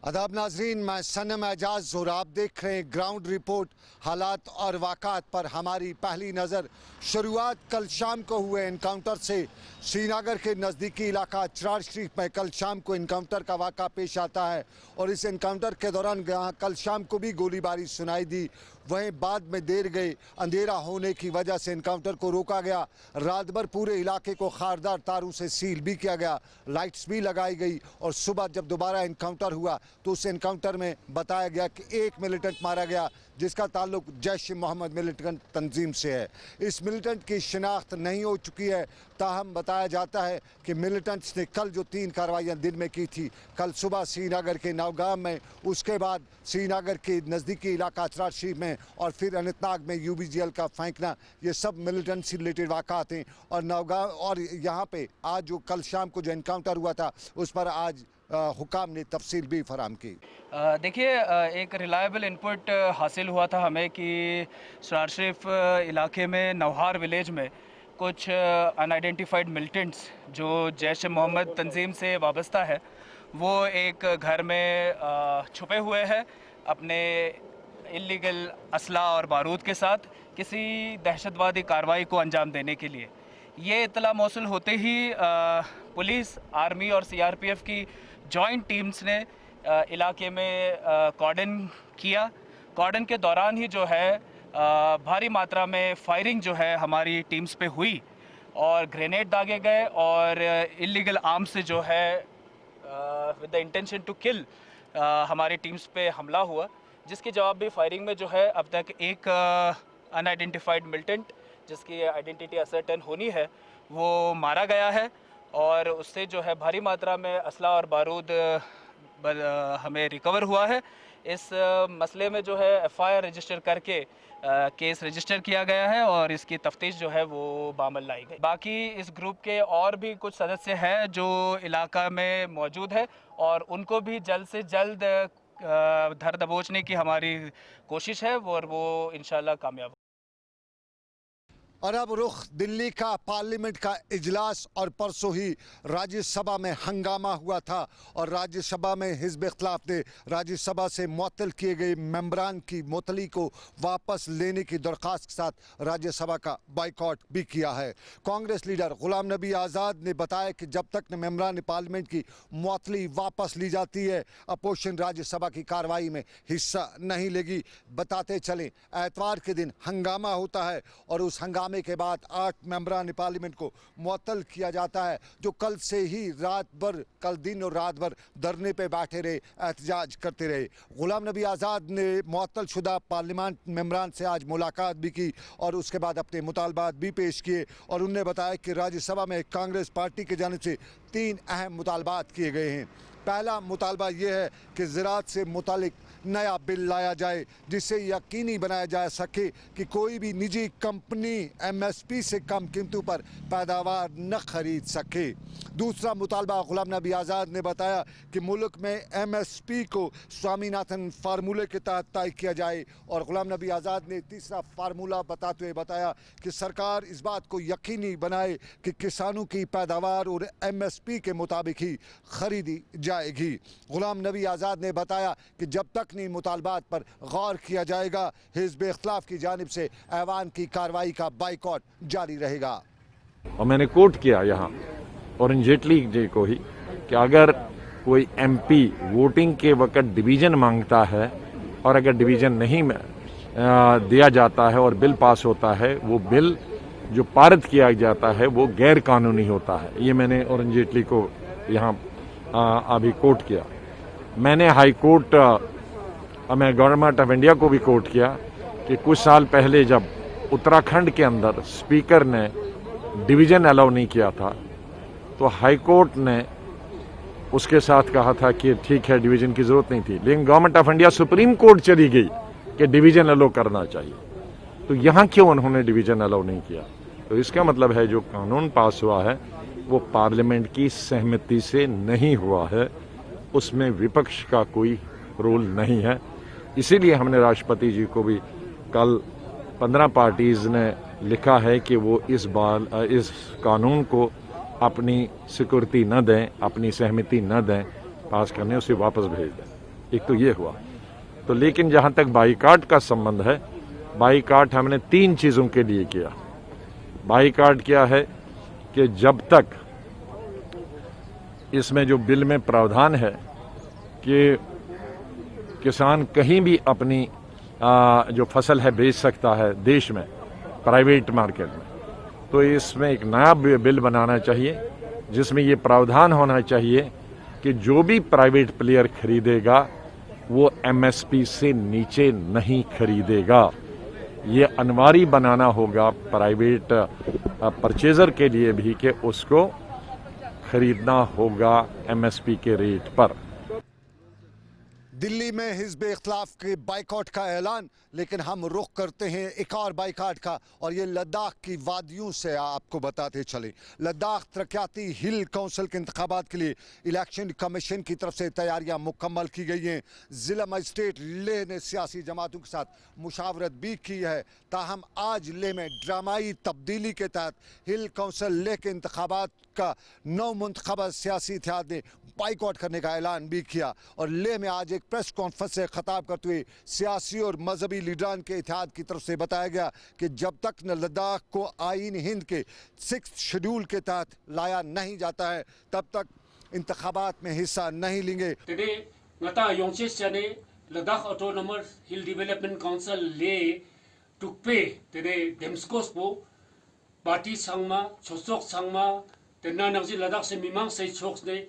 आदाब नाजरीन, मैं सनम एजाज और आप देख रहे हैं ग्राउंड रिपोर्ट। हालात और वाक़ात पर हमारी पहली नज़र। शुरुआत कल शाम को हुए इनकाउंटर से। श्रीनगर के नज़दीकी इलाका चरार शरीफ में कल शाम को इनकाउंटर का वाक़ा पेश आता है और इस इनकाउंटर के दौरान कल शाम को भी गोलीबारी सुनाई दी। वहीं बाद में देर गई, अंधेरा होने की वजह से इनकाउंटर को रोका गया। रात भर पूरे इलाके को खारदार तारों से सील भी किया गया, लाइट्स भी लगाई गई और सुबह जब दोबारा इनकाउंटर हुआ तो उस इनकाउंटर में बताया गया कि एक मिलिटेंट मारा गया जिसका ताल्लुक जैश ए मोहम्मद मिलिटेंट तंजीम से है। इस मिलिटेंट की शिनाख्त नहीं हो चुकी है, ताहम बताया जाता है कि मिलिटेंट्स ने कल जो 3 कार्रवाइयाँ दिन में की थी, कल सुबह श्रीनगर के नौगाम में, उसके बाद श्रीनगर के नज़दीकी इलाका चरार शरीफ में और फिर अनंतनाग में यूबीजीएल का फेंकना, ये सब मिलिटेंट से रिलेटेड वाक़ात हैं। और नौगाम और यहाँ पे आज जो कल शाम को जो इनकाउंटर हुआ था उस पर आज हुकाम ने तफसील भी फराम की। देखिए, एक रिलायबल इनपुट हासिल हुआ था हमें कि चरार शरीफ इलाके में नौहार विलेज में कुछ अनआइडेंटिफाइड मिलिटेंट्स जो जैश ए मोहम्मद तंजीम से वाबस्ता है, वो एक घर में छुपे हुए हैं अपने इल्लीगल असला और बारूद के साथ किसी दहशतवादी कार्रवाई को अंजाम देने के लिए। ये इत्तला मौसूल होते ही पुलिस, आर्मी और सीआरपीएफ की जॉइंट टीम्स ने इलाके में कॉर्डन किया। कॉर्डन के दौरान ही जो है भारी मात्रा में फायरिंग जो है हमारी टीम्स पे हुई और ग्रेनेड दागे गए और इलीगल आर्म्स से जो है with the intention to kill हमारी टीम्स पे हमला हुआ, जिसके जवाब भी फायरिंग में जो है अब तक एक अनआइडेंटिफाइड मिलिटेंट जिसकी आइडेंटिटी असर्टेन होनी है वो मारा गया है और उससे जो है भारी मात्रा में असला और बारूद हमें रिकवर हुआ है। इस मसले में जो है एफआईआर रजिस्टर करके केस रजिस्टर किया गया है और इसकी तफ्तीश जो है वो बामल लाई गई। बाकी इस ग्रुप के और भी कुछ सदस्य हैं जो इलाका में मौजूद है और उनको भी जल्द से जल्द धर दबोचने की हमारी कोशिश है और वो इंशाल्लाह कामयाब। और अब रुख दिल्ली का पार्लियामेंट का इजलास और परसों ही राज्यसभा में हंगामा हुआ था और राज्यसभा में हिज़्ब इख्तिलाफ ने राज्यसभा से मुअत्तल किए गए मेंबरान की मुअत्तली को वापस लेने की दरख्वास्त के साथ राज्यसभा का बाइकआउट भी किया है। कांग्रेस लीडर गुलाम नबी आज़ाद ने बताया कि जब तक मेंबरान पार्लियामेंट की मुअत्तली वापस ली जाती है, अपोजिशन राज्यसभा की कार्रवाई में हिस्सा नहीं लेगी। बताते चलें, एतवार के दिन हंगामा होता है और उस हंगामे के बाद 8 मेंबरान पार्लियामेंट को मुअत्तल किया जाता है, जो कल से ही रात भर, कल दिन और रात भर धरने पे बैठे रहे, एहतजाज करते रहे। गुलाम नबी आज़ाद ने मुअत्तल शुदा पार्लियामेंट मेंबरान से आज मुलाकात भी की और उसके बाद अपने मुतालबात भी पेश किए और उन्होंने बताया कि राज्यसभा में कांग्रेस पार्टी की जानिब से 3 अहम मुतालबात किए गए हैं। पहला मुतालबा यह है कि ज़राअत से मुतालिक नया बिल लाया जाए जिससे यकीनी बनाया जा सके कि कोई भी निजी कंपनी एमएसपी से कम कीमतों पर पैदावार न खरीद सके। दूसरा मुतालबा गुलाम नबी आज़ाद ने बताया कि मुल्क में एमएसपी को स्वामीनाथन फार्मूले के तहत तय किया जाए और गुलाम नबी आज़ाद ने तीसरा फार्मूला बताते हुए बताया कि सरकार इस बात को यकीनी बनाए कि किसानों की पैदावार और एमएसपी के मुताबिक ही खरीदी जाएगी। गुलाम नबी आज़ाद ने बताया कि जब तक मुतालबात पर गौर किया जाएगा, हिज़्ब इख्तिलाफ की जानिब से ऐवान की कार्रवाई का बाइकआउट जारी रहेगा। और मैंने कोट किया यहाँ अरुण जेटली जी को ही कि अगर कोई एमपी वोटिंग के वक्त डिवीजन मांगता है और अगर डिवीजन नहीं दिया जाता है और बिल पास होता है, वो बिल जो पारित किया जाता है वो गैर कानूनी होता है। ये मैंने अरुण जेटली को यहाँ अभी कोट किया। मैंने हाई कोर्ट मैं गवर्नमेंट ऑफ इंडिया को भी कोट किया कि कुछ साल पहले जब उत्तराखंड के अंदर स्पीकर ने डिवीजन अलाउ नहीं किया था तो हाई कोर्ट ने उसके साथ कहा था कि ठीक है, डिवीजन की ज़रूरत नहीं थी, लेकिन government of India supreme court चली गई कि डिवीजन अलाउ करना चाहिए। तो यहाँ क्यों उन्होंने डिवीजन अलाउ नहीं किया? तो इसका मतलब है जो कानून पास हुआ है वो पार्लियामेंट की सहमति से नहीं हुआ है, उसमें विपक्ष का कोई रोल नहीं है। इसीलिए हमने राष्ट्रपति जी को भी कल 15 पार्टीज़ ने लिखा है कि वो इस कानून को अपनी सिक्योरिटी न दें, अपनी सहमति न दें पास करने, उसे वापस भेज दें। एक तो ये हुआ। तो लेकिन जहाँ तक बाईकाट का संबंध है, बाईकाट हमने 3 चीज़ों के लिए किया। बाईकाट क्या है कि जब तक इसमें जो बिल में प्रावधान है कि किसान कहीं भी अपनी जो फसल है बेच सकता है देश में प्राइवेट मार्केट में, तो इसमें एक नया बिल बनाना चाहिए जिसमें ये प्रावधान होना चाहिए कि जो भी प्राइवेट प्लेयर खरीदेगा वो एमएसपी से नीचे नहीं खरीदेगा। ये अनिवार्य बनाना होगा प्राइवेट परचेजर के लिए भी कि उसको खरीदना होगा एमएसपी के रेट पर। दिल्ली में हिज़्ब इख्तिलाफ के बाइकआउट का ऐलान, लेकिन हम रुख करते हैं एक और बाइकआउट का, और ये लद्दाख की वादियों से आपको बताते चले। लद्दाख तरक्याती हिल काउंसिल के इंतखाबात के लिए इलेक्शन कमीशन की तरफ से तैयारियां मुकम्मल की गई हैं। ज़िला मजिस्ट्रेट लेह ने सियासी जमातों के साथ मुशावरत भी की है। ताहम आज लेह में ड्रामाई तब्दीली के तहत हिल काउंसिल लेह के इंतखाबात का 9 मुंतखबा सियासी इत्तेहाद ने बाइकआउट करने का ऐलान भी किया। और लेह में आज एक प्रेस कॉन्फ्रेंस से खिताब करते हुए सियासी और मजहबी लीडरान के इत्तेहाद की तरफ से बताया गया कि जब तक न लद्दाख को आईन हिंद के 6 शेड्यूल के तहत लाया नहीं जाता है तब तक इंतखाबात में हिस्सा नहीं लेंगे। लद्दाख ऑटोनोमस हिल डेवलपमेंट काउंसिल ले टुकपे तेरे डेम्स्कोस पो पार्टी संगमा छोसोक संगमा तेना नगजी लद्दाख से मीमांग से छोक्स ने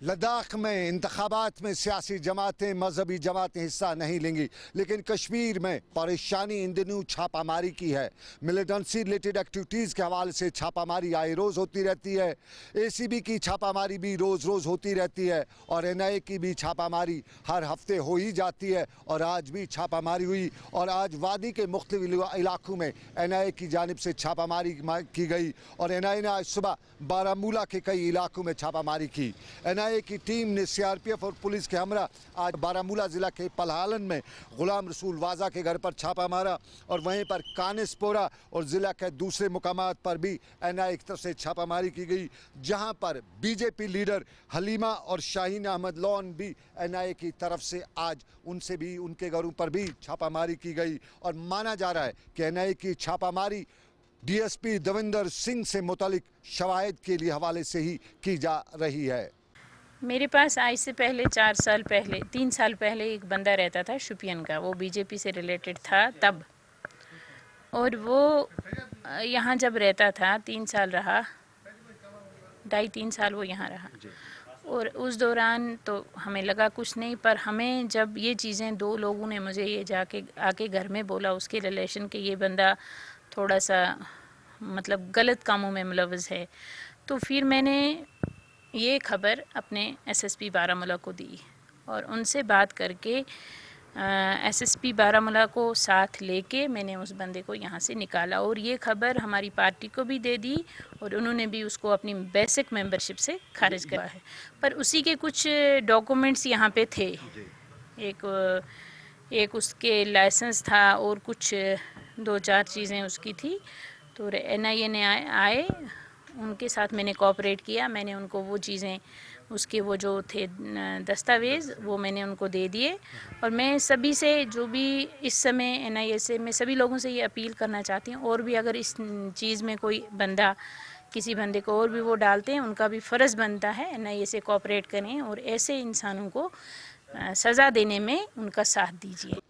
लद्दाख में इंतखाबात में सियासी जमातें मजहबी जमातें हिस्सा नहीं लेंगी, लेकिन कश्मीर में परेशानी इन दिनों छापामारी की है। मिलिटेंसी रिलेटेड एक्टिविटीज़ के हवाले से छापामारी आए रोज़ होती रहती है। एसीबी की छापामारी भी रोज़ रोज़ होती रहती है और एनआईए की भी छापामारी हर हफ्ते हो ही जाती है। और आज भी छापामारी हुई और आज वादी के मुख्तलिफ इलाकों में एनआईए की जानिब से छापामारी की गई और एनआईए ने आज सुबह बारामूला के कई इलाकों में छापामारी की। एनआईए की टीम ने सीआरपीएफ और पुलिस के हमरा आज बारामूला जिला के पलहालन में गुलाम रसूल वाजा के घर पर छापा मारा और वहीं पर कानिसपोरा और जिला के दूसरे मुकामात पर भी एनआईए की तरफ से छापामारी की गई, जहां पर बीजेपी लीडर हलीमा और शाहीन अहमद लॉन भी एनआईए की तरफ से आज उनसे भी उनके घरों पर भी छापामारी की गई। और माना जा रहा है कि एनआईए की छापामारी डीएसपी देविंदर सिंह से मुतालिक शवाहिद के लिए हवाले से ही की जा रही है। मेरे पास आज से पहले 3 साल पहले एक बंदा रहता था शुपियन का, वो बीजेपी से रिलेटेड था तब, और वो यहाँ जब रहता था 3 साल रहा, 2.5-3 साल वो यहाँ रहा। और उस दौरान तो हमें लगा कुछ नहीं, पर हमें जब ये चीज़ें 2 लोगों ने मुझे ये जाके आके घर में बोला उसके रिलेशन के ये बंदा थोड़ा सा मतलब गलत कामों में मुलव्वस है, तो फिर मैंने ये खबर अपने एसएसपी बारामूला को दी और उनसे बात करके एसएसपी बारामूला को साथ लेके मैंने उस बंदे को यहाँ से निकाला और ये खबर हमारी पार्टी को भी दे दी और उन्होंने भी उसको अपनी बेसिक मेंबरशिप से खारिज करा है। पर उसी के कुछ डॉक्यूमेंट्स यहाँ पे थे, एक उसके लाइसेंस था और कुछ 2-4 चीज़ें उसकी थी। तो एनआईए ने आए उनके साथ मैंने कोऑपरेट किया, मैंने उनको वो चीज़ें उसके वो जो थे दस्तावेज़ वो मैंने उनको दे दिए। और मैं सभी से जो भी इस समय एनआईए से मैं सभी लोगों से ये अपील करना चाहती हूँ, और भी अगर इस चीज़ में कोई बंदा किसी बंदे को और भी वो डालते हैं, उनका भी फ़र्ज़ बनता है एनआईए से कोऑपरेट करें और ऐसे इंसानों को सज़ा देने में उनका साथ दीजिए।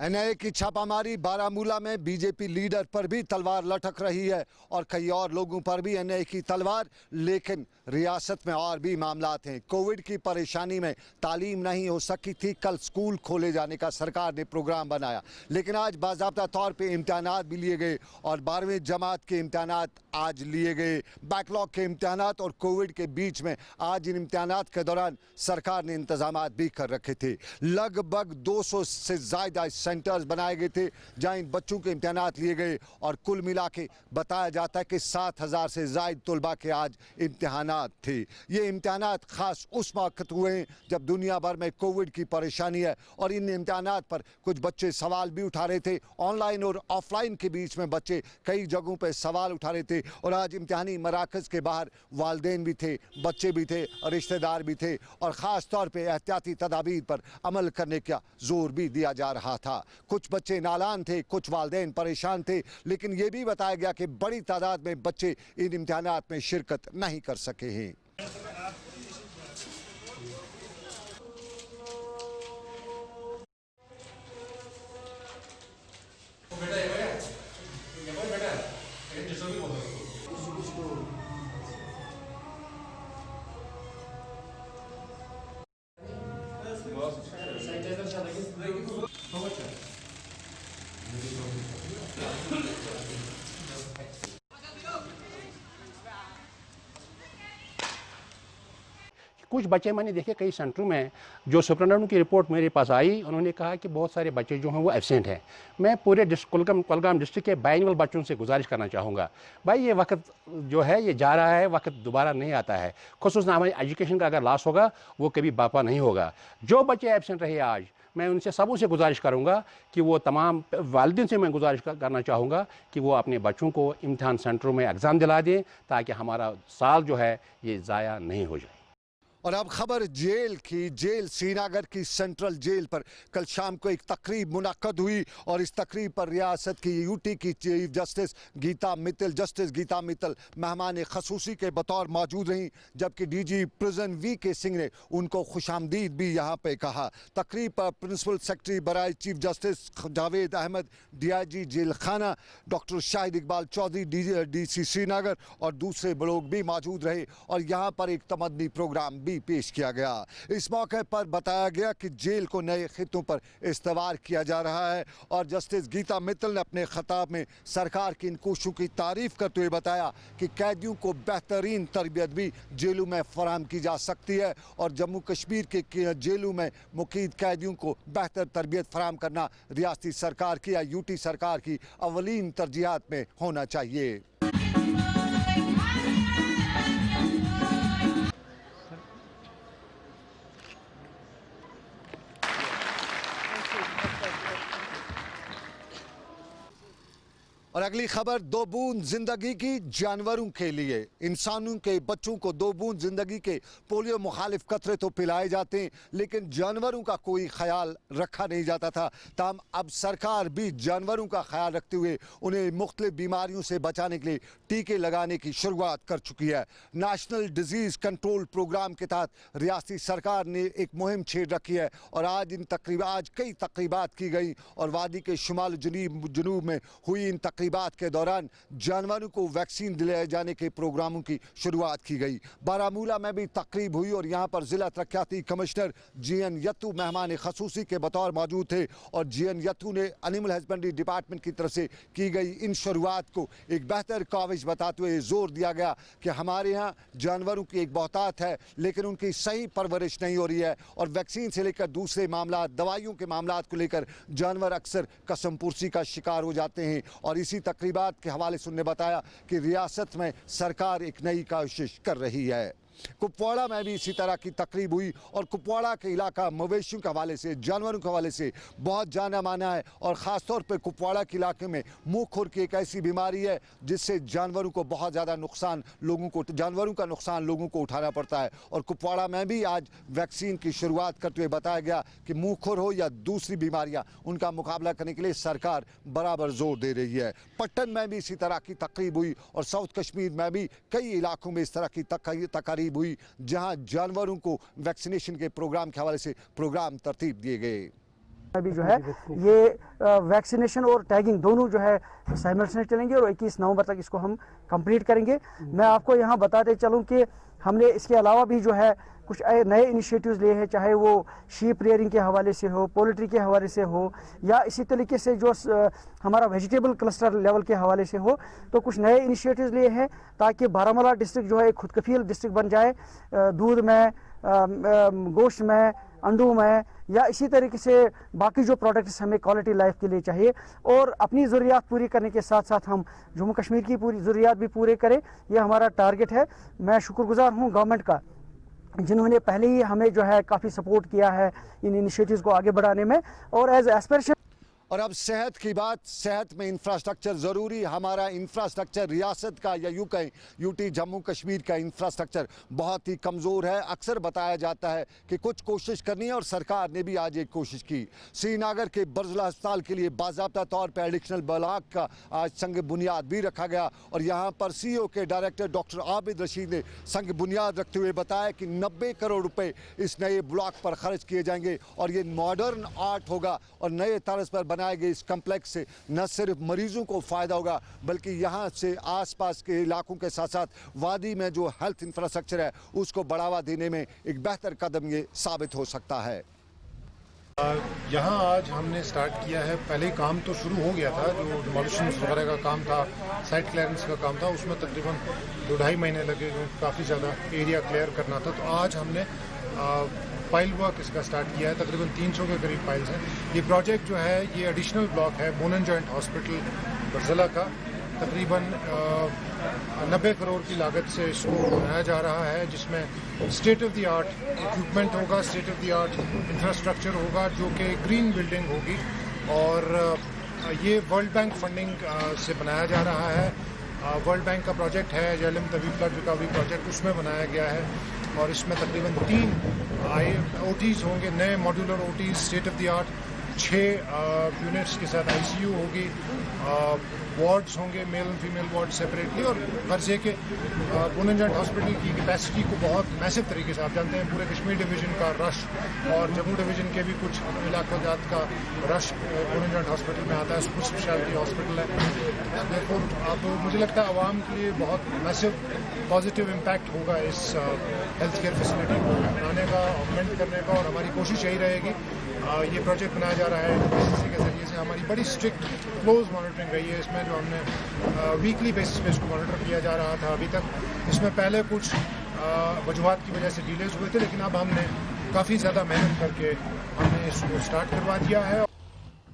एनआईए की छापामारी बारामूला में बीजेपी लीडर पर भी तलवार लटक रही है और कई और लोगों पर भी एनआईए की तलवार, लेकिन रियासत में और भी मामलात हैं। कोविड की परेशानी में तालीम नहीं हो सकी थी, कल स्कूल खोले जाने का सरकार ने प्रोग्राम बनाया, लेकिन आज बाज़ाब्ता तौर पे इम्तिहानात भी लिए गए और 12वीं जमात के इम्तिहानात आज लिए गए। बैकलॉग के इम्तिहानात और कोविड के बीच में आज इन इम्तिहानात के दौरान सरकार ने इंतजाम भी कर रखे थे। लगभग 200 से ज़्यादा सेंटर्स बनाए गए थे जहां इन बच्चों के इम्तिहानात लिए गए और कुल मिला के बताया जाता है कि 7,000 से ज़ायद तलबा के आज इम्तिहानात थे। ये इम्तिहानात ख़ास उस वक्त हुए हैं जब दुनिया भर में कोविड की परेशानी है और इन इम्तिहानात पर कुछ बच्चे सवाल भी उठा रहे थे। ऑनलाइन और ऑफलाइन के बीच में बच्चे कई जगहों पर सवाल उठा रहे थे और आज इम्तिहानी मराकज़ के बाहर वालिदैन भी थे, बच्चे भी थे और रिश्तेदार भी थे और ख़ास तौर पर एहतियाती तदाबीर पर अमल करने का जोर भी दिया जा रहा था। कुछ बच्चे नालान थे, कुछ वालिदैन परेशान थे, लेकिन ये भी बताया गया कि बड़ी तादाद में बच्चे इन इम्तिहानात में शिरकत नहीं कर सके हैं। कुछ बच्चे मैंने देखे कई सेंटरों में, जो सुप्रिटेंडेंट की रिपोर्ट मेरे पास आई, उन्होंने कहा कि बहुत सारे बच्चे जो हैं वो एब्सेंट हैं। मैं पूरे कुलगाम डिस्ट्रिक्ट के बाइनल बच्चों से गुजारिश करना चाहूँगा, भाई ये वक्त जो है ये जा रहा है, वक्त दोबारा नहीं आता है। खुसूसन हमारी एजुकेशन का अगर लॉस होगा वो कभी बापा नहीं होगा। जो बच्चे एब्सेंट रहे आज, मैं उनसे सबों से गुजारिश करूंगा कि वो तमाम वालिदैन से मैं गुजारिश करना चाहूँगा कि वो अपने बच्चों को इम्तिहान सेंटरों में एग्ज़ाम दिला दें ताकि हमारा साल जो है ये ज़ाया नहीं हो जाए। और अब खबर जेल की। जेल श्रीनगर की सेंट्रल जेल पर कल शाम को एक तकरीब मुनक्कद हुई और इस तकरीब पर रियासत की यूटी की चीफ जस्टिस गीता मित्तल मेहमान खसूसी के बतौर मौजूद रहीं, जबकि डीजी प्रिजन VK सिंह ने उनको खुशामदीद भी यहाँ पे कहा। तकरीब पर प्रिंसिपल सेक्रेटरी बराए chief justice Javed Ahmad, DIG jail खाना डॉक्टर शाहिद इकबाल चौधरी DC श्रीनगर और दूसरे लोग भी मौजूद रहे और यहाँ पर एक तमद्दनी प्रोग्राम भी पेश किया गया। इस मौके पर बताया गया कि जेल को नए खितों पर इस्तेवार किया जा रहा है और जस्टिस गीता मित्तल ने अपने खिताब में सरकार की इन कोशिशों की तारीफ करते हुए बताया कि कैदियों को बेहतरीन तरबियत भी जेलों में फराहम की जा सकती है और जम्मू कश्मीर के जेलों में मुकीद कैदियों को बेहतर तरबियत फराहम करना रियासती सरकार की या यूटी सरकार की अवलीन तरजीहात में होना चाहिए। और अगली खबर दो बूंद जिंदगी की जानवरों के लिए। इंसानों के बच्चों को दो बूंद जिंदगी के पोलियो मुखालिफ कतरे तो पिलाए जाते हैं, लेकिन जानवरों का कोई ख्याल रखा नहीं जाता था। ताहम अब सरकार भी जानवरों का ख्याल रखते हुए उन्हें मुख्तलिफ बीमारियों से बचाने के लिए टीके लगाने की शुरुआत कर चुकी है। नेशनल डिजीज़ कंट्रोल प्रोग्राम के तहत रियासती सरकार ने एक मुहिम छेड़ रखी है और आज कई तकरीबात की गई और वादी के शुमाल जनूब में हुई इन तकरीबात के दौरान जानवरों को वैक्सीन दिलाए जाने के प्रोग्रामों की शुरुआत की गई। बारामूला में भी तकरीब हुई और यहाँ पर जिला तरक्याती कमिश्नर GN यत्तू मेहमान खसूसी के बतौर मौजूद थे और GN यत्तू ने एनिमल हस्बेंड्री डिपार्टमेंट की तरफ से की गई इन शुरुआत को एक बेहतर काविश बताते हुए जोर दिया गया कि हमारे यहाँ जानवरों की एक बहुतात है, लेकिन उनकी सही परवरिश नहीं हो रही है और वैक्सीन से लेकर दूसरे मामला, दवाइयों के मामला को लेकर जानवर अक्सर कसम पुर्सी का शिकार हो जाते हैं। और इसी तकरीबात के हवाले से उन्होंने बताया कि रियासत में सरकार एक नई कोशिश कर रही है। कुपवाड़ा में भी इसी तरह की तकरीब हुई और कुपवाड़ा के इलाका मवेशियों के हवाले से, जानवरों के हवाले से बहुत जाना माना है और ख़ास तौर पर कुपवाड़ा के इलाके में मुँह खुर की एक ऐसी बीमारी है जिससे जानवरों को बहुत ज़्यादा जानवरों का नुकसान लोगों को उठाना पड़ता है। और कुपवाड़ा में भी आज वैक्सीन की शुरुआत करते हुए बताया गया कि मुँह खुर हो या दूसरी बीमारियाँ, उनका मुकाबला करने के लिए सरकार बराबर जोर दे रही है। पट्टन में भी इसी तरह की तकरीब हुई और साउथ कश्मीर में भी कई इलाकों में इस तरह की तकरीब हुई जहां जानवरों को वैक्सीनेशन के प्रोग्राम के हवाले से प्रोग्राम तरतीब दिए गए। अभी जो है ये वैक्सीनेशन और टैगिंग दोनों जो है साइमल्टेनियसली चलेंगे और 21 नवंबर तक इसको हम कंप्लीट करेंगे। मैं आपको यहाँ बताते चलूँ कि हमने इसके अलावा भी जो है कुछ नए इनिशिएटिव्स लिए हैं, चाहे वो शीप रेयरिंग के हवाले से हो, पोल्ट्री के हवाले से हो या इसी तरीके से जो हमारा वेजिटेबल क्लस्टर लेवल के हवाले से हो। तो कुछ नए इनिशिएटिव्स लिए हैं ताकि बारामूला डिस्ट्रिक्ट जो है खुद कफील डिस्ट्रिक्ट बन जाए दूध में, गोश्त में अंडूम है या इसी तरीके से बाकी जो प्रोडक्ट्स हमें क्वालिटी लाइफ के लिए चाहिए, और अपनी ज़रूरियात पूरी करने के साथ साथ हम जम्मू कश्मीर की पूरी ज़रूरियात भी पूरे करें, यह हमारा टारगेट है। मैं शुक्रगुजार हूँ गवर्नमेंट का, जिन्होंने पहले ही हमें जो है काफ़ी सपोर्ट किया है इन इनिशिएटिव्स को आगे बढ़ाने में। और एज एस्पिरेशन और अब सेहत की बात, सेहत में इंफ्रास्ट्रक्चर ज़रूरी। हमारा इंफ्रास्ट्रक्चर रियासत का या यूं कहें यूटी जम्मू कश्मीर का इंफ्रास्ट्रक्चर बहुत ही कमज़ोर है। अक्सर बताया जाता है कि कुछ कोशिश करनी है और सरकार ने भी आज एक कोशिश की। श्रीनगर के बर्जुला अस्पताल के लिए बाज़ाब्ता तौर पर एडिशनल ब्लॉक का आज संग बुनियाद भी रखा गया और यहाँ पर CEO के डायरेक्टर डॉक्टर आबिद रशीद ने संग बुनियाद रखते हुए बताया कि 90 करोड़ रुपए इस नए ब्लॉक पर खर्च किए जाएंगे और ये मॉडर्न आर्ट होगा और नए तर्ज पर बनाए गए इस कम्प्लेक्स से न सिर्फ मरीजों को फ़ायदा होगा बल्कि यहाँ से आसपास के इलाकों के साथ साथ वादी में जो हेल्थ इंफ्रास्ट्रक्चर है उसको बढ़ावा देने में एक बेहतर कदम ये साबित हो सकता है। यहाँ आज हमने स्टार्ट किया है, पहले काम तो शुरू हो गया था, जो डिमोलिशन वगैरह का काम था, साइट क्लियरेंस का काम था, उसमें तकरीबन 2-2.5 महीने लगे, काफ़ी ज़्यादा एरिया क्लियर करना था। तो आज हमने फाइल वर्क इसका स्टार्ट किया है, तकरीबन 300 के करीब फाइल्स हैं। ये प्रोजेक्ट जो है ये एडिशनल ब्लॉक है बोन एंड जॉइंट हॉस्पिटल बर्जुला का, तकरीबन 90 करोड़ की लागत से इसको बनाया जा रहा है, जिसमें state of the art equipment होगा, state of the art infrastructure होगा, जो कि ग्रीन बिल्डिंग होगी और ये वर्ल्ड बैंक फंडिंग से बनाया जा रहा है। वर्ल्ड बैंक का प्रोजेक्ट है जेएलएम तवीब फ्लड रिकवरी प्रोजेक्ट, उसमें बनाया गया है और इसमें तकरीबन 3 OTs होंगे, नए modular OTs state of the art, 6 units के साथ ICU होगी, वार्ड्स होंगे male and female ward separately. और गर्जे के बोन एंड जॉइंट हॉस्पिटल की कैपेसिटी को बहुत मैसिव तरीके से आप जानते हैं, पूरे कश्मीर डिवीज़न का रश और जम्मू डिवीज़न के भी कुछ इलाकों जात का rush bone and joint hospital में आता है, सुपर स्पेशलिटी हॉस्पिटल है। देखो अब मुझे लगता है आवाम के लिए बहुत मैसिव पॉजिटिव इम्पैक्ट होगा इस हेल्थ केयर फैसिलिटी को बनाने का, ऑगमेंट करने का, और हमारी कोशिश यही रहेगी। ये प्रोजेक्ट बनाया जा रहा है एनपीसीसी के जरिए से, हमारी बड़ी स्ट्रिक्ट क्लोज मॉनिटरिंग रही है इसमें, जो हमने वीकली बेसिस पे इसको मॉनिटर किया जा रहा था अभी तक। इसमें पहले कुछ वजूहात की वजह से डिलेज हुए थे, लेकिन अब हमने काफ़ी ज़्यादा मेहनत करके हमने इसको स्टार्ट करवा दिया है।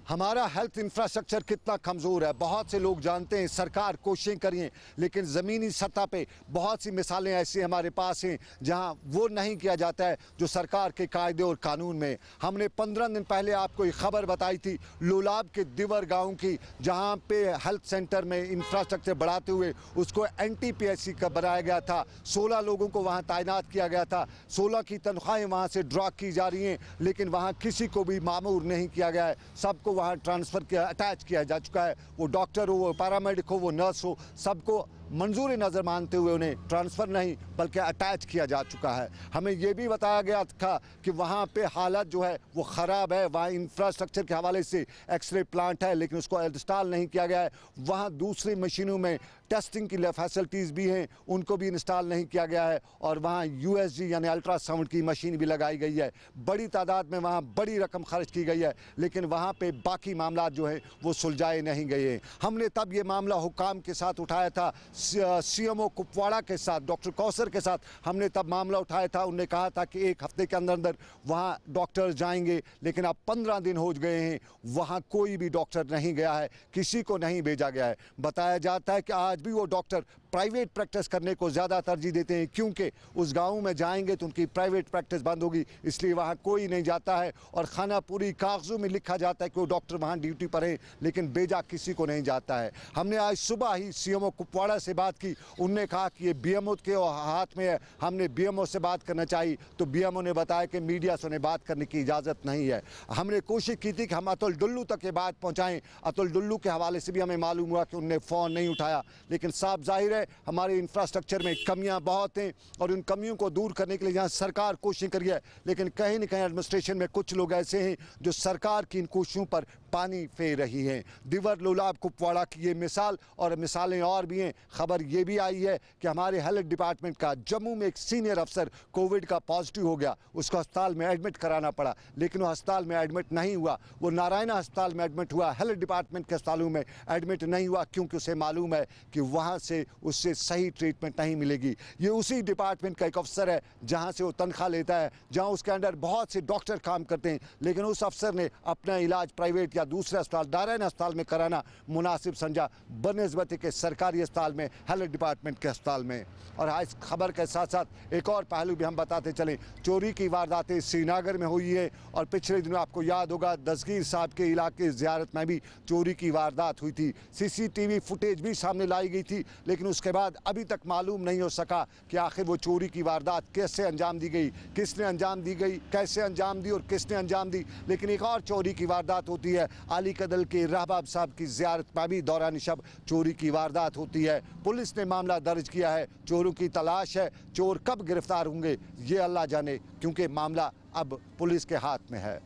हमारा हेल्थ इंफ्रास्ट्रक्चर कितना कमज़ोर है बहुत से लोग जानते हैं, सरकार कोशिशें करिए, लेकिन ज़मीनी सतह पे बहुत सी मिसालें ऐसी हमारे पास हैं जहां वो नहीं किया जाता है जो सरकार के कायदे और कानून में। हमने 15 दिन पहले आपको एक खबर बताई थी लोलाब के दिवर गांव की, जहां पे हेल्थ सेंटर में इंफ्रास्ट्रक्चर बढ़ाते हुए उसको NTPSC का बनाया गया था, 16 लोगों को वहाँ तैनात किया गया था, 16 की तनख्वाहें वहाँ से ड्रॉ की जा रही हैं, लेकिन वहाँ किसी को भी मामूर नहीं किया गया है, सबको वहाँ ट्रांसफ़र किया, अटैच किया जा चुका है। वो डॉक्टर हो, वो पैरामेडिक हो, वो नर्स हो, सबको मंजूरी नज़र मानते हुए उन्हें ट्रांसफ़र नहीं बल्कि अटैच किया जा चुका है। हमें ये भी बताया गया था कि वहाँ पे हालत जो है वो ख़राब है, वहाँ इंफ्रास्ट्रक्चर के हवाले से एक्सरे प्लांट है लेकिन उसको इंस्टॉल नहीं किया गया है, वहाँ दूसरी मशीनों में टेस्टिंग की फैसिलिटीज़ भी हैं उनको भी इंस्टॉल नहीं किया गया है, और वहाँ USG यानी अल्ट्रासाउंड की मशीन भी लगाई गई है। बड़ी तादाद में वहाँ बड़ी रकम खर्च की गई है, लेकिन वहाँ पे बाकी मामला जो हैं वो सुलझाए नहीं गए हैं। हमने तब ये मामला हुकाम के साथ उठाया था, CMO कुपवाड़ा के साथ, डॉक्टर कौसर के साथ हमने तब मामला उठाया था। उन्होंने कहा था कि 1 हफ्ते के अंदर अंदर वहाँ डॉक्टर जाएंगे, लेकिन अब 15 दिन हो गए हैं, वहाँ कोई भी डॉक्टर नहीं गया है, किसी को नहीं भेजा गया है। बताया जाता है कि आज भी वो डॉक्टर प्राइवेट प्रैक्टिस करने को ज़्यादा तरजीह देते हैं, क्योंकि उस गांव में जाएंगे तो उनकी प्राइवेट प्रैक्टिस बंद होगी, इसलिए वहाँ कोई नहीं जाता है। और खाना पूरी कागज़ों में लिखा जाता है कि वो डॉक्टर वहाँ ड्यूटी पर है, लेकिन भेजा किसी को नहीं जाता है। हमने आज सुबह ही CMO कुपवाड़ा से बात की, उनने कहा कि ये BMO के हाथ में है, हमने BMO से बात करना चाहिए तो BMO ने बताया कि मीडिया से उन्हें बात करने की इजाज़त नहीं है। हमने कोशिश की थी कि हम अतुल डुल्लू तक ये बात पहुँचाएँ, अतुल डुल्लू के हवाले से भी हमें मालूम हुआ कि उनने फ़ोन नहीं उठाया, लेकिन साफ जाहिर है हमारे इंफ्रास्ट्रक्चर में कमियां बहुत हैं और उन कमियों को दूर करने के लिए जहां सरकार कोशिश करी है, लेकिन कहीं न कहीं एडमिनिस्ट्रेशन में कुछ लोग ऐसे हैं जो सरकार की इन कोशिशों पर पानी फेर रही हैं। दिवर लोलाब कुपवाड़ा की ये मिसाल और मिसालें और भी हैं। खबर ये भी आई है कि हमारे हेल्थ डिपार्टमेंट का जम्मू में एक सीनियर अफसर कोविड का पॉजिटिव हो गया, उसको अस्पताल में एडमिट कराना पड़ा, लेकिन वो अस्पताल में एडमिट नहीं हुआ, वो नारायणा अस्पताल में एडमिट हुआ, हेल्थ डिपार्टमेंट के अस्पतालों में एडमिट नहीं हुआ, क्योंकि उसे मालूम है कि वहाँ से उससे सही ट्रीटमेंट नहीं मिलेगी। ये उसी डिपार्टमेंट का एक अफसर है जहाँ से वो तनख्वाह लेता है, जहाँ उसके अंडर बहुत से डॉक्टर काम करते हैं, लेकिन उस अफसर ने अपना इलाज प्राइवेट या दूसरे अस्पताल, नारायण अस्पताल में कराना मुनासिब समझा बनस्बत के सरकारी अस्पताल में, हेल्थ डिपार्टमेंट के अस्पताल में। और इस खबर के साथ साथ एक और पहलू भी हम बताते चलें, चोरी की वारदातें श्रीनगर में हुई है और पिछले दिनों आपको याद होगा दस्तगीर साहब के इलाके ज़ियारत में भी चोरी की वारदात हुई थी। सीसीटीवी फुटेज भी सामने लाई गई थी, लेकिन उसके बाद अभी तक मालूम नहीं हो सका कि आखिर वो चोरी की वारदात कैसे अंजाम दी गई, किसने अंजाम दी गई, कैसे अंजाम दी और किसने अंजाम दी। लेकिन एक और चोरी की वारदात होती है, अली कदल के रहबाब साहब की ज़ियारत में भी दौरान शब चोरी की वारदात होती है। पुलिस ने मामला दर्ज किया है, चोरों की तलाश है, चोर कब गिरफ्तार होंगे ये अल्लाह जाने, क्योंकि मामला अब पुलिस के हाथ में है।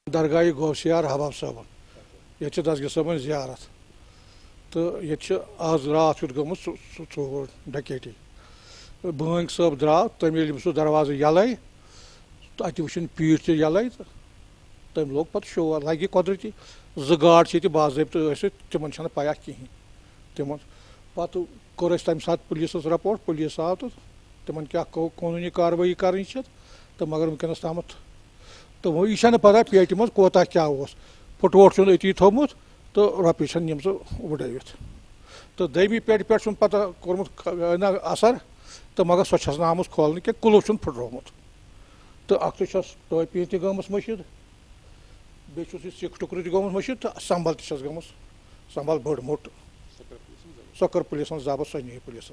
दरगाह गौसियार हबाब साहब ये दसगीर साहब ज़ियारत तो ये आज रात गम चोर डकैती बंग साहब द्राव तम सह दरवाज़ यल तो अत वुन पीठ यल तो तम लोग पत शोर लगे कुदरती ज गाड़ बाज़ाब्त तिमन पाया कहें तिमन पत कोर तम सात पुलिस रिपोर्ट, पुलिस आव तो तिमन क्या कानूनी कार्रवाई कर तो मगर वनकस तम तो वो यह पता पेट मज कोता क्या फुटवोट अती थोमुत तो रपये निम उड़ित तो दमी पेट पे पता कोर्मुत असर तो मगर सो आम खोल क्या कुल फुटरोमुत तो अख टोपी त गमस मशीद बे सिख टुकर गमस मशीद तो संभल तमस संभल बड़ मोट सकर पुलिस जबत सनी पुलिस।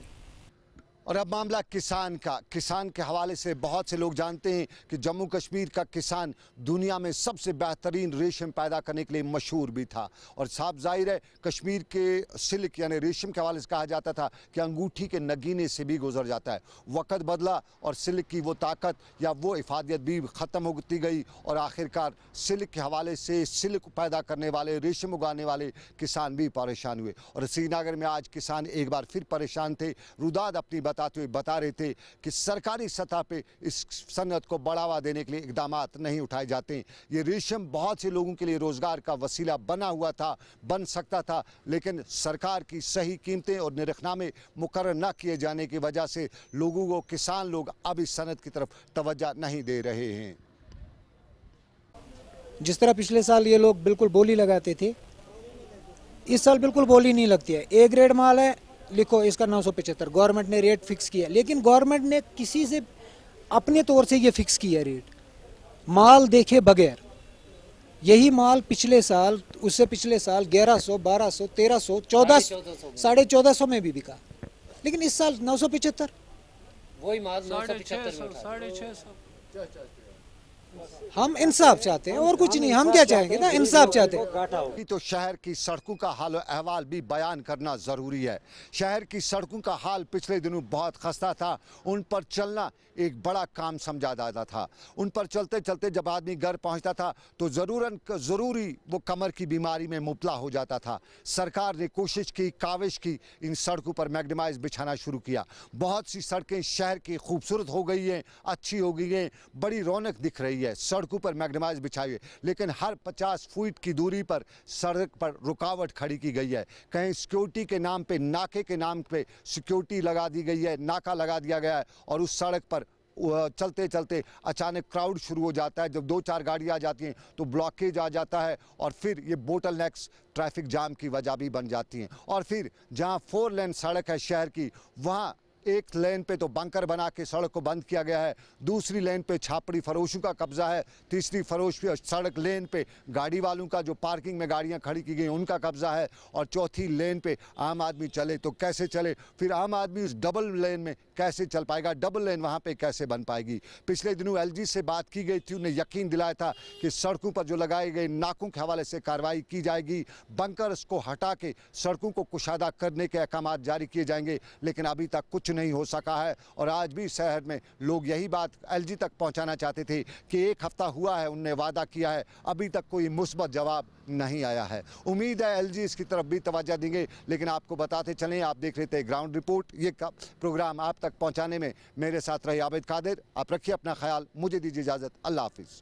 और अब मामला किसान का। किसान के हवाले से बहुत से लोग जानते हैं कि जम्मू कश्मीर का किसान दुनिया में सबसे बेहतरीन रेशम पैदा करने के लिए मशहूर भी था। और साफ जाहिर है कश्मीर के सिल्क यानी रेशम के हवाले से कहा जाता था कि अंगूठी के नगीने से भी गुजर जाता है। वक़्त बदला और सिल्क की वो ताकत या वो इफादियत भी ख़त्म होती गई और आखिरकार सिल्क के हवाले से सिल्क पैदा करने वाले, रेशम उगाने वाले किसान भी परेशान हुए। और श्रीनगर में आज किसान एक बार फिर परेशान थे। रुदाद अपनी बताते हुए बता रहे थे कि सरकारी सतह पे इस सनत को बढ़ावा देने के लिए इकदामात नहीं उठाए जाते। ये रेशम बहुत से लोगों के लिए रोजगार का वसीला बना हुआ था, बन सकता था, लेकिन सरकार की सही कीमतें और निरखनामे मुकर्रर न किए जाने की वजह से लोगों को, किसान लोग अब इस सनत की तरफ तवज्जो नहीं दे रहे हैं। जिस तरह पिछले साल ये लोग बिल्कुल बोली लगाते थे, इस साल बिल्कुल बोली नहीं लगती है। ए ग्रेड माल है, लिखो इसका 975, गवर्नमेंट ने रेट फिक्स किया, लेकिन गवर्नमेंट ने किसी से अपने तौर से ये फिक्स किया रेट, माल देखे बगैर। यही माल पिछले साल, उससे पिछले साल 1100, 1200, 1300, 1400 में भी बिका, लेकिन इस साल 975। वही माल 975। हम इंसाफ चाहते हैं और कुछ नहीं, हम क्या चाहेंगे ना, इंसाफ चाहते हैं। तो शहर की सड़कों का हाल अहवाल भी बयान करना जरूरी है। शहर की सड़कों का हाल पिछले दिनों बहुत खस्ता था। उन पर चलना एक बड़ा काम समझा जाता था। उन पर चलते चलते जब आदमी घर पहुंचता था तो जरूरी वो कमर की बीमारी में मुबतला हो जाता था। सरकार ने कोशिश की, काविश की, इन सड़कों पर मैग्नेमाइज बिछाना शुरू किया। बहुत सी सड़कें शहर की खूबसूरत हो गई हैं, अच्छी हो गई हैं, बड़ी रौनक दिख रही है। सड़कों पर मैग्नेमाइज बिछाई है, लेकिन हर 50 फीट की दूरी पर सड़क पर रुकावट खड़ी की गई है। कहीं सिक्योरिटी के नाम पे, नाके के नाम पे सिक्योरिटी लगा दी गई है, नाका लगा दिया गया है और उस सड़क पर चलते चलते अचानक क्राउड शुरू हो जाता है। जब 2-4 गाड़ियां आ जाती हैं तो ब्लॉकेज आ जाता है और फिर ये बोटल नेक्स ट्रैफिक जाम की वजह भी बन जाती हैं। और फिर जहां 4 लेन सड़क है शहर की, वहां एक लेन पे तो बंकर बना के सड़क को बंद किया गया है, दूसरी लेन पे छापड़ी फरोशों का कब्जा है, तीसरी फरोश पे सड़क लेन पे गाड़ी वालों का, जो पार्किंग में गाड़ियां खड़ी की गई उनका कब्जा है, और चौथी लेन पे आम आदमी चले तो कैसे चले। फिर आम आदमी उस डबल लेन में कैसे चल पाएगा, डबल लेन वहाँ पे कैसे बन पाएगी। पिछले दिनों LG से बात की गई थी, उन्हें यकीन दिलाया था कि सड़कों पर जो लगाए गए नाकों के हवाले से कार्रवाई की जाएगी, बंकर्स को हटा के सड़कों को कुशादा करने के अहकाम जारी किए जाएंगे, लेकिन अभी तक कुछ कुछ नहीं हो सका है। और आज भी शहर में लोग यही बात एलजी तक पहुंचाना चाहते थे कि 1 हफ्ता हुआ है, उनने वादा किया है, अभी तक कोई मुस्बत जवाब नहीं आया है। उम्मीद है एलजी इसकी तरफ भी तवज्जो देंगे। लेकिन आपको बताते चलें, आप देख रहे थे ग्राउंड रिपोर्ट, ये प्रोग्राम आप तक पहुंचाने में मेरे साथ रहे आबिद कादिर। आप रखिए अपना ख्याल, मुझे दीजिए इजाज़त, अल्लाह हाफिज़।